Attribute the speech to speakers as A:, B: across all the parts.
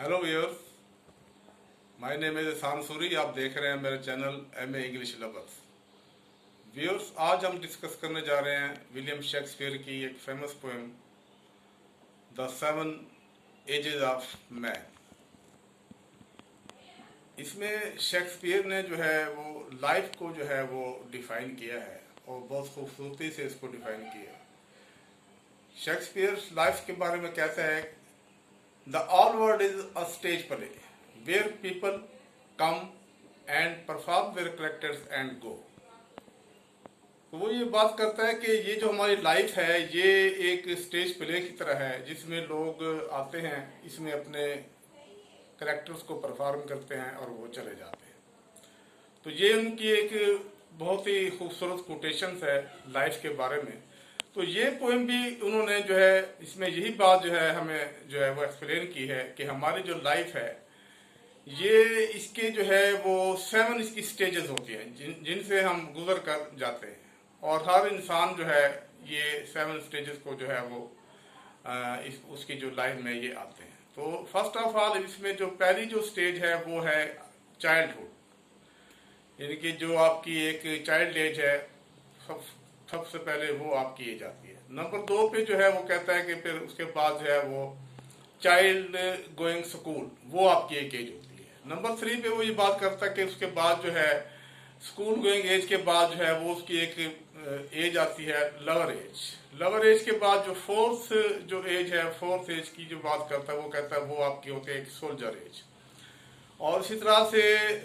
A: Hello viewers, my name is एहसान सूरी। आप देख रहे हैं मेरे channel MA English lovers. Viewers, आज हम डिस्कस करने जा रहे हैं विलियम शेक्सपियर की एक famous poem the seven ages of man. इसमें शेक्सपियर ने जो है वो लाइफ को जो है वो डिफाइन किया है और बहुत खूबसूरती से इसको डिफाइन किया है। शेक्सपियर लाइफ के बारे में कहता है, The all world is a stage play where people come and perform their characters and go। तो वो ये बात करता है कि ये जो हमारी लाइफ है ये एक स्टेज प्ले की तरह है जिसमें लोग आते हैं, इसमें अपने करेक्टर्स को परफॉर्म करते हैं और वो चले जाते हैं। तो ये उनकी एक बहुत ही खूबसूरत कोटेशंस है लाइफ के बारे में। तो ये पोएम भी उन्होंने जो है इसमें यही बात जो है हमें जो है वो एक्सप्लेन की है कि हमारी जो लाइफ है ये इसके जो है वो 7 इसकी स्टेजेस होती हैं जिनसे हम गुजर कर जाते हैं और हर इंसान जो है ये 7 स्टेजेस को जो है वो उसकी जो लाइफ में ये आते हैं। तो फर्स्ट ऑफ ऑल इसमें जो पहली जो स्टेज है वो है चाइल्डहुड, यानी कि जो आपकी एक चाइल्ड एज है सबसे पहले वो आपकी एज आती है। नंबर 2 पे जो है वो कहता है कि फिर उसके बाद जो है वो चाइल्ड गोइंग स्कूल, वो आपकी एक एज होती है। नंबर 3 पे वो ये बात करता है कि उसके बाद जो है स्कूल गोइंग एज के बाद जो है वो उसकी एक एज आती है लवर एज। लवर एज के बाद जो फोर्थ जो एज है, फोर्थ एज की जो बात करता है वो कहता है वो आपकी होती है एक सोल्जर एज। और इसी तरह से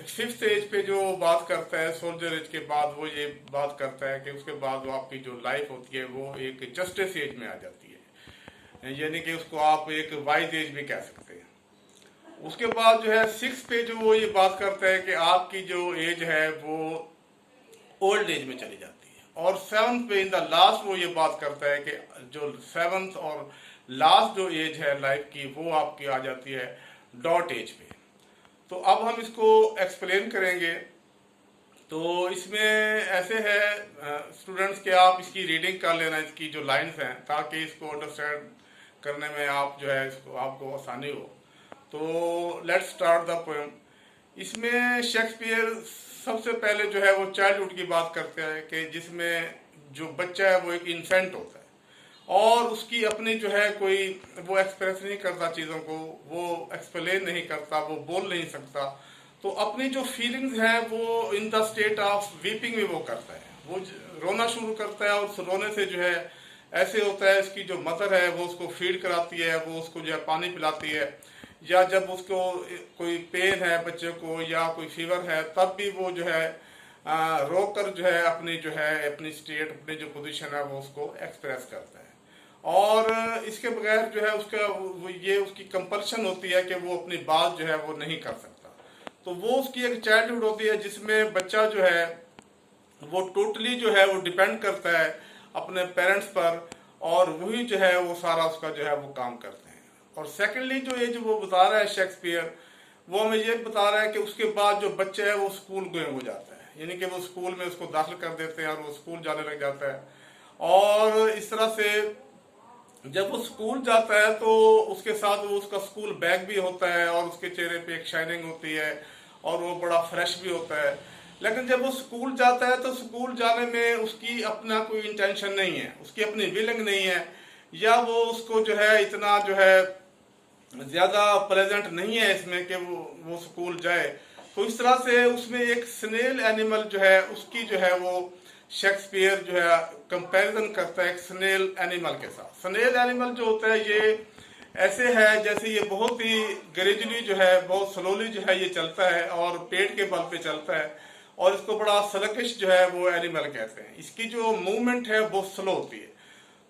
A: 5th एज पे जो बात करता है सोल्जर एज के बाद वो ये बात करता है कि उसके बाद वो आपकी जो लाइफ होती है वो एक जस्टिस एज में आ जाती है, यानी कि उसको आप एक वाइज एज भी कह सकते हैं। उसके बाद जो है 6th पे जो वो ये बात करता है कि आपकी जो एज है वो ओल्ड एज में चली जाती है। और 7th पे इन द लास्ट वो ये बात करता है कि जो 7th और लास्ट जो एज है लाइफ की वो आपकी आ जाती है डॉट एज पे। तो अब हम इसको एक्सप्लेन करेंगे। तो इसमें ऐसे है स्टूडेंट्स के आप इसकी रीडिंग कर लेना, इसकी जो लाइंस हैं, ताकि इसको अंडरस्टैंड करने में आप जो है इसको आपको आसानी हो। तो लेट्स स्टार्ट द पोएम। इसमें शेक्सपियर सबसे पहले जो है वो चाइल्डहुड की बात करते हैं कि जिसमें जो बच्चा है वो एक इन्फेंट होता है और उसकी अपनी जो है कोई वो एक्सप्रेस नहीं करता चीज़ों को, वो एक्सप्लेन नहीं करता, वो बोल नहीं सकता। तो अपनी जो फीलिंग्स हैं वो in the state of weeping में वो करता है, वो रोना शुरू करता है और उस रोने से जो है ऐसे होता है इसकी जो मदर है वो उसको फीड कराती है, वो उसको जो है पानी पिलाती है, या जब उसको कोई पेन है बच्चे को या कोई फीवर है तब भी वो जो है रो कर जो है अपनी स्टेट, अपनी जो पोजीशन है वो उसको एक्सप्रेस करता है। और इसके बगैर जो है उसका ये उसकी कंपल्शन होती है कि वो अपनी बात जो है वो नहीं कर सकता। तो वो उसकी एक चाइल्डहुड होती है जिसमें बच्चा जो है वो टोटली जो है वो डिपेंड करता है अपने पेरेंट्स पर और वही जो है वो सारा उसका जो है वो काम करते हैं। और सेकेंडली जो ये जो वो बता रहा है शेक्सपियर, वो हमें ये बता रहा है कि उसके बाद जो बच्चा है वो स्कूल गोइंग हो जाता है, यानी कि वो स्कूल में उसको दाखिल कर देते हैं और वो स्कूल जाने लग जाता है। और इस तरह से जब वो स्कूल जाता है तो उसके साथ वो उसका स्कूल बैग भी होता है और उसके चेहरे पे एक शाइनिंग होती है और वो बड़ा फ्रेश भी होता है। लेकिन जब वो स्कूल जाता है तो स्कूल जाने में उसकी अपना कोई इंटेंशन नहीं है, उसकी अपनी विलिंग नहीं है, या वो उसको जो है इतना जो है ज़्यादा प्रेजेंट नहीं है इसमें कि वो स्कूल जाए। तो इस तरह से उसमें एक स्नेल एनिमल जो है उसकी जो है वो शेक्सपियर जो है कंपैरिजन करता है एक स्नेल एनिमल के साथ। स्नेल एनिमल जो होता है ये ऐसे है जैसे ये बहुत ही ग्रेजुअली जो है बहुत स्लोली जो है ये चलता है और पेट के बल पे चलता है और इसको बड़ा स्लगिश जो है वो एनिमल कहते हैं। इसकी जो मूवमेंट है वो स्लो होती है।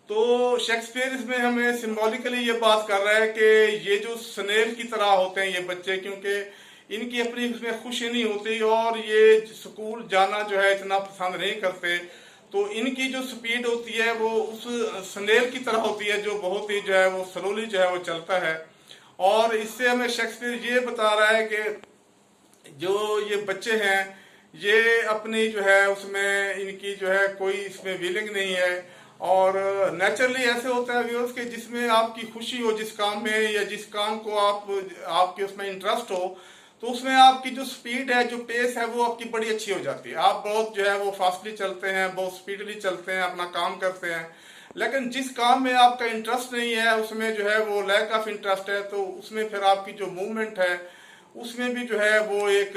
A: तो शेक्सपियर इसमें हमें सिंबॉलिकली ये बात कर रहा है कि ये जो स्नेल की तरह होते हैं ये बच्चे, क्योंकि इनकी अपनी उसमें खुशी नहीं होती और ये स्कूल जाना जो है इतना पसंद नहीं करते। तो इनकी जो स्पीड होती है वो उस स्नेल की तरह होती है जो बहुत ही जो है वो स्लोली जो है वो चलता है। और इससे हमें शेक्सपियर ये बता रहा है कि जो ये बच्चे हैं ये अपनी जो है उसमें इनकी जो है कोई इसमें विलिंग नहीं है और नेचुरली ऐसे होता है व्यूअर्स कि जिसमें आपकी खुशी हो जिस काम में, या जिस काम को आपके उसमें इंटरेस्ट हो, तो उसमें आपकी जो स्पीड है, जो पेस है, वो आपकी बड़ी अच्छी हो जाती है। आप बहुत जो है वो फास्टली चलते हैं, बहुत स्पीडली चलते हैं, अपना काम करते हैं। लेकिन जिस काम में आपका इंटरेस्ट नहीं है, उसमें जो है वो लैक ऑफ इंटरेस्ट है, तो उसमें फिर आपकी जो मूवमेंट है उसमें भी जो है वो एक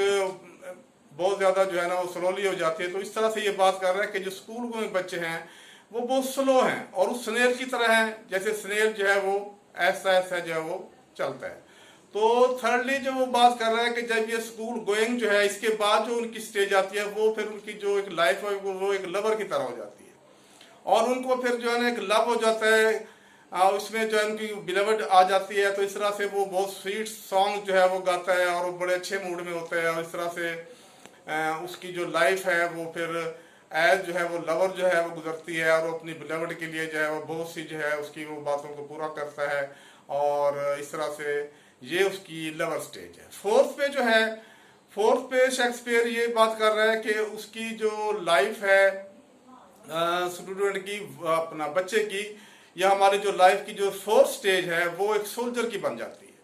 A: बहुत ज्यादा जो है ना वो स्लोली हो जाती है। तो इस तरह से ये बात कर रहे हैं कि जो स्कूल में बच्चे हैं वो बहुत स्लो हैं और उस स्नेल की तरह हैं, जैसे स्नेल जो है वो ऐसा ऐसा जो है वो चलता है। तो थर्डली जो वो बात कर रहा है कि जब ये स्कूल गोइंग जो है, इसके बाद जो उनकी स्टेज आती है वो फिर उनकी जो एक लाइफ है वो एक लवर की तरह हो जाती है, और उनको फिर जो है ना एक लव हो जाता है, उसमें जो है उनकी बिलवड आ जाती है। तो इस तरह से वो बहुत स्वीट सॉन्ग जो है वो गाता है और वो बड़े अच्छे मूड में होता है, और इस तरह से उसकी जो लाइफ है वो फिर एज जो है वो लवर जो है वो गुजरती है, और वो अपनी बिलवड के लिए जो है वो बहुत सी जो है उसकी वो बातों को पूरा करता है, और इस तरह से ये उसकी लवर स्टेज है। फोर्थ पे शेक्सपियर ये बात कर रहा है कि उसकी जो लाइफ है स्टूडेंट की, अपना बच्चे की, या हमारी जो लाइफ की जो फोर्थ स्टेज है वो एक सोल्जर की बन जाती है।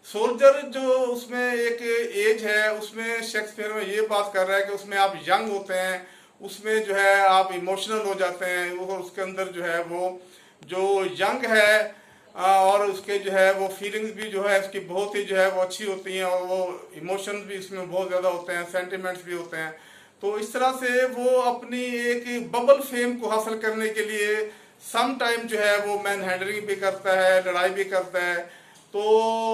A: सोल्जर जो उसमें एक एज है, उसमें शेक्सपियर में ये बात कर रहा है कि उसमें आप यंग होते हैं, उसमें जो है आप इमोशनल हो जाते हैं, वो उसके अंदर जो है वो जो यंग है और उसके जो है वो फीलिंग्स भी जो है उसकी बहुत ही जो है वो अच्छी होती हैं, और वो इमोशंस भी इसमें बहुत ज़्यादा होते हैं, सेंटिमेंट्स भी होते हैं। तो इस तरह से वो अपनी एक बबल फेम को हासिल करने के लिए सम टाइम जो है वो मैन हैंडलिंग भी करता है, लड़ाई भी करता है। तो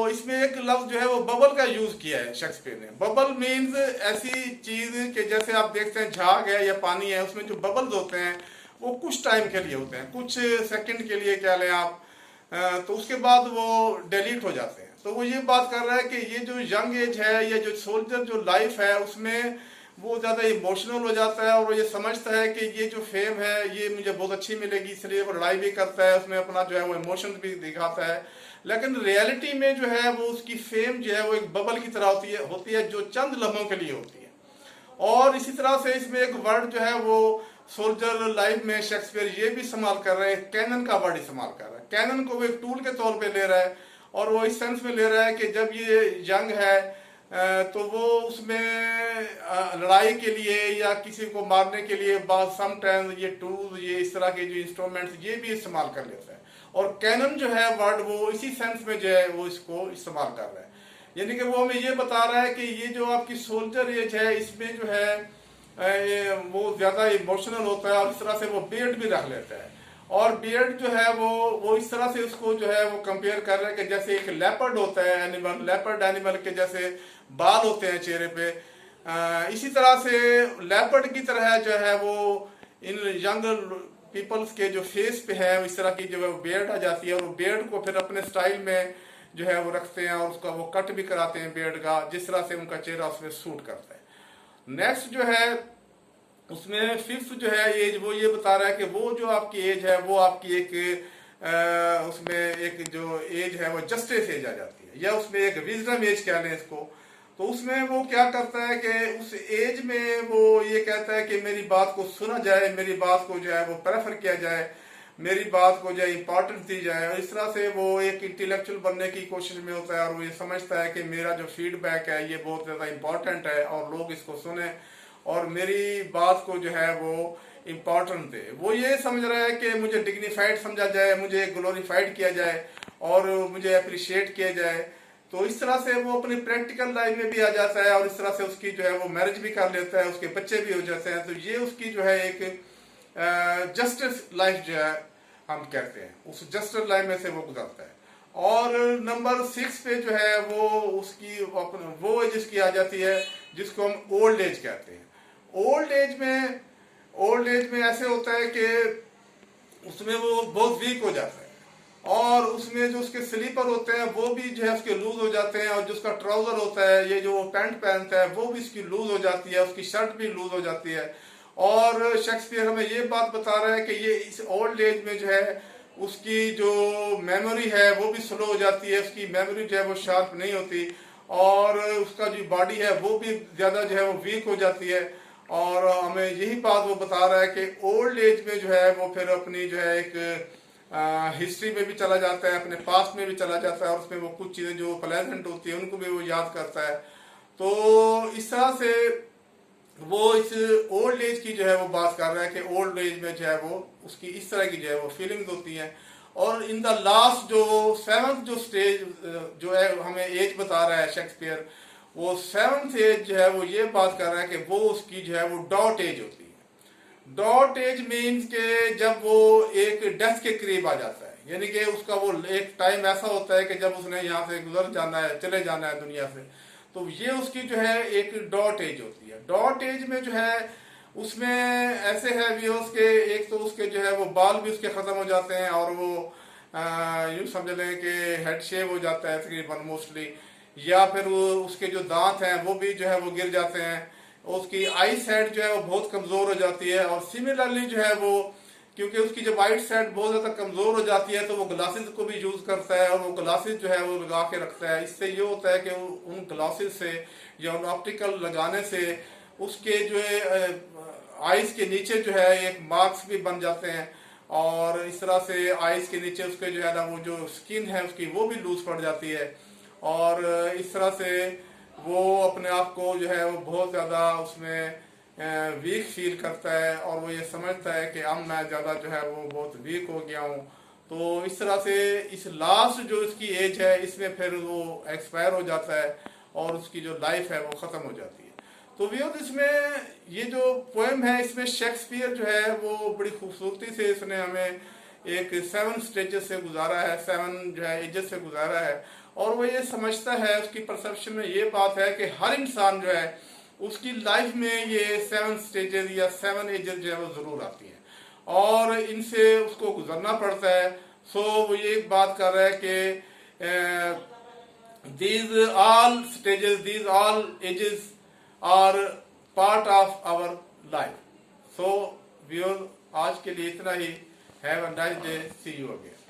A: इसमें एक लफ्ज जो है वो बबल का यूज किया है शेक्सपियर ने। बबल मीन्स ऐसी चीज कि जैसे आप देखते हैं झाग है या पानी है, उसमें जो बबल्स होते हैं वो कुछ टाइम के लिए होते हैं, कुछ सेकंड के लिए कह लें आप, तो उसके बाद वो डिलीट हो जाते हैं। तो वो ये बात कर रहा है कि ये जो यंग एज है या जो सोल्जर जो लाइफ है उसमें वो ज़्यादा इमोशनल हो जाता है, और वो ये समझता है कि ये जो फेम है ये मुझे बहुत अच्छी मिलेगी, इसलिए वो लड़ाई भी करता है, उसमें अपना जो है वो इमोशंस भी दिखाता है। लेकिन रियलिटी में जो है वो उसकी फेम जो है वो एक बबल की तरह होती है जो चंद लम्हों के लिए होती है। और इसी तरह से इसमें एक वर्ड जो है वो सोल्जर लाइफ में शेक्सपियर ये भी इस्तेमाल कर रहे हैं, कैनन का वर्ड इस्तेमाल कर रहा है। कैनन को वो एक टूल के तौर पे ले रहा है, और वो इस सेंस में ले रहा है कि जब ये यंग है तो वो उसमें लड़ाई के लिए या किसी को मारने के लिए समटाइम्स ये टूल, ये इस तरह के जो इंस्ट्रूमेंट्स ये भी इस्तेमाल कर लेता है। और कैनन जो है वर्ड वो इसी सेंस में जो है वो इसको इस्तेमाल कर रहा है, यानी कि वो हमें ये बता रहा है कि ये जो आपकी सोल्जर एज है इसमें जो है वो ज्यादा इमोशनल होता है, और इस तरह से वो बियर्ड भी रख लेता है। और बियर्ड जो है वो इस तरह से उसको जो है वो कंपेयर कर रहे हैं कि जैसे एक लेपर्ड होता है एनिमल, लेपर्ड एनिमल के जैसे बाल होते हैं चेहरे पे, इसी तरह से लेपर्ड की तरह जो है वो इन यंग पीपल्स के जो फेस पे है इस तरह की जो है बियर्ड आ जाती है, और वो बियर्ड को फिर अपने स्टाइल में जो है वो रखते हैं, और उसका वो कट भी कराते हैं बियर्ड का, जिस तरह से उनका चेहरा उसमें सूट करता है। नेक्स्ट जो है उसमें फिफ्थ जो है एज वो ये बता रहा है कि वो जो आपकी एज है वो आपकी एक उसमें एक जो एज है वो जस्टिस एज आ जाती है, या उसमें एक विजडम एज कह लें इसको। तो उसमें वो क्या करता है कि उस एज में वो ये कहता है कि मेरी बात को सुना जाए, मेरी बात को जो है वो प्रेफर किया जाए, मेरी बात को जो है इंपॉर्टेंस दी जाए, और इस तरह से वो एक इंटेलेक्चुअल बनने की कोशिश में होता है, और वो ये समझता है कि मेरा जो फीडबैक है ये बहुत ज़्यादा इंपॉर्टेंट है और लोग इसको सुने और मेरी बात को जो है वो इम्पोर्टेंट दे। वो ये समझ रहा है कि मुझे डिग्निफाइड समझा जाए, मुझे ग्लोरीफाइड किया जाए और मुझे अप्रिशिएट किया जाए। तो इस तरह से वो अपनी प्रैक्टिकल लाइफ में भी आ जाता है, और इस तरह से उसकी जो है वो मैरिज भी कर लेता है, उसके बच्चे भी हो जाते हैं। तो ये उसकी जो है एक जस्टिस लाइफ जो है हम कहते हैं, उस जस्टिस लाइफ में से वो गुजरता है। और नंबर 6 पे जो है वो उसकी वो एज इसकी आ जाती है जिसको हम ओल्ड एज कहते हैं। ओल्ड एज में ऐसे होता है कि उसमें वो बहुत वीक हो जाता है, और उसमें जो उसके स्लीपर होते हैं वो भी जो है उसके लूज हो जाते हैं, और जो उसका ट्राउजर होता है, ये जो पैंट पहनता है वो भी इसकी लूज हो जाती है, उसकी शर्ट भी लूज हो जाती है। और शेक्सपियर हमें ये बात बता रहा है कि ये इस ओल्ड एज में जो है उसकी जो मेमोरी है वो भी स्लो हो जाती है, उसकी मेमोरी जो है वो शार्प नहीं होती, और उसका जो बॉडी है वो भी ज़्यादा जो है वो वीक हो जाती है। और हमें यही बात वो बता रहा है कि ओल्ड एज में जो है वो फिर अपनी जो है एक हिस्ट्री में भी चला जाता है, अपने पास्ट में भी चला जाता है, और उसमें वो कुछ चीज़ें जो प्लेजेंट होती है उनको भी वो याद करता है। तो इस तरह से वो इस ओल्ड एज की जो है वो बात कर रहा है कि ओल्ड एज में जो है वो उसकी इस तरह की जो है वो फीलिंग्स होती हैं। और इन द लास्ट जो सेवंथ जो स्टेज जो है हमें एज बता रहा है शेक्सपियर, वो सेवंथ एज जो है वो ये बात कर रहा है कि वो उसकी जो है वो डॉट एज होती है। डॉट एज मीन्स के जब वो एक डेथ के करीब आ जाता है, यानी कि उसका वो एक टाइम ऐसा होता है कि जब उसने यहाँ से गुजर जाना है, चले जाना है दुनिया से, तो ये उसकी जो है एक डॉट एज होती है। डॉट एज में जो है उसमें ऐसे है भी उसके एक तो उसके जो है वो बाल भी उसके खत्म हो जाते हैं, और वो यूँ समझ लें कि हेड शेव हो जाता है तकरीबन मोस्टली, या फिर वो उसके जो दांत हैं वो भी जो है वो गिर जाते हैं, उसकी आई साइड जो है वो बहुत कमजोर हो जाती है। और सिमिलरली जो है वो क्योंकि उसकी जब वाइट साइड बहुत ज्यादा कमजोर हो जाती है तो वो ग्लासेस को भी यूज करता है, और वो ग्लासेस जो है वो लगा के रखता है। इससे ये होता है कि उन ग्लासेस से या उन ऑप्टिकल लगाने से उसके जो है आईज के नीचे जो है एक मार्क्स भी बन जाते हैं, और इस तरह से आईज के नीचे उसके जो है ना वो जो स्किन है उसकी वो भी लूज पड़ जाती है, और इस तरह से वो अपने आप को जो है वो बहुत ज़्यादा उसमें वीक फील करता है, और वो ये समझता है कि अब मैं ज़्यादा जो है वो बहुत वीक हो गया हूँ। तो इस तरह से इस लास्ट जो इसकी एज है इसमें फिर वो एक्सपायर हो जाता है, और उसकी जो लाइफ है वो ख़त्म हो जाती है। तो व्यूअर्स इसमें ये जो पोएम है इसमें शेक्सपियर जो है वो बड़ी खूबसूरती से इसने हमें एक 7 स्टेजेस से गुजारा है, 7 जो है एजेस से गुजारा है, और वो ये समझता है, उसकी परसेप्शन में ये बात है कि हर इंसान जो है उसकी लाइफ में ये 7 स्टेजेस या 7 एजेस जो है वो जरूर आती हैं, और इनसे उसको गुजरना पड़ता है। सो वो ये बात कर रहा है कि these all stages, these all ages are part of our life. So, viewers, आज के लिए इतना ही। Have a nice day. See you again.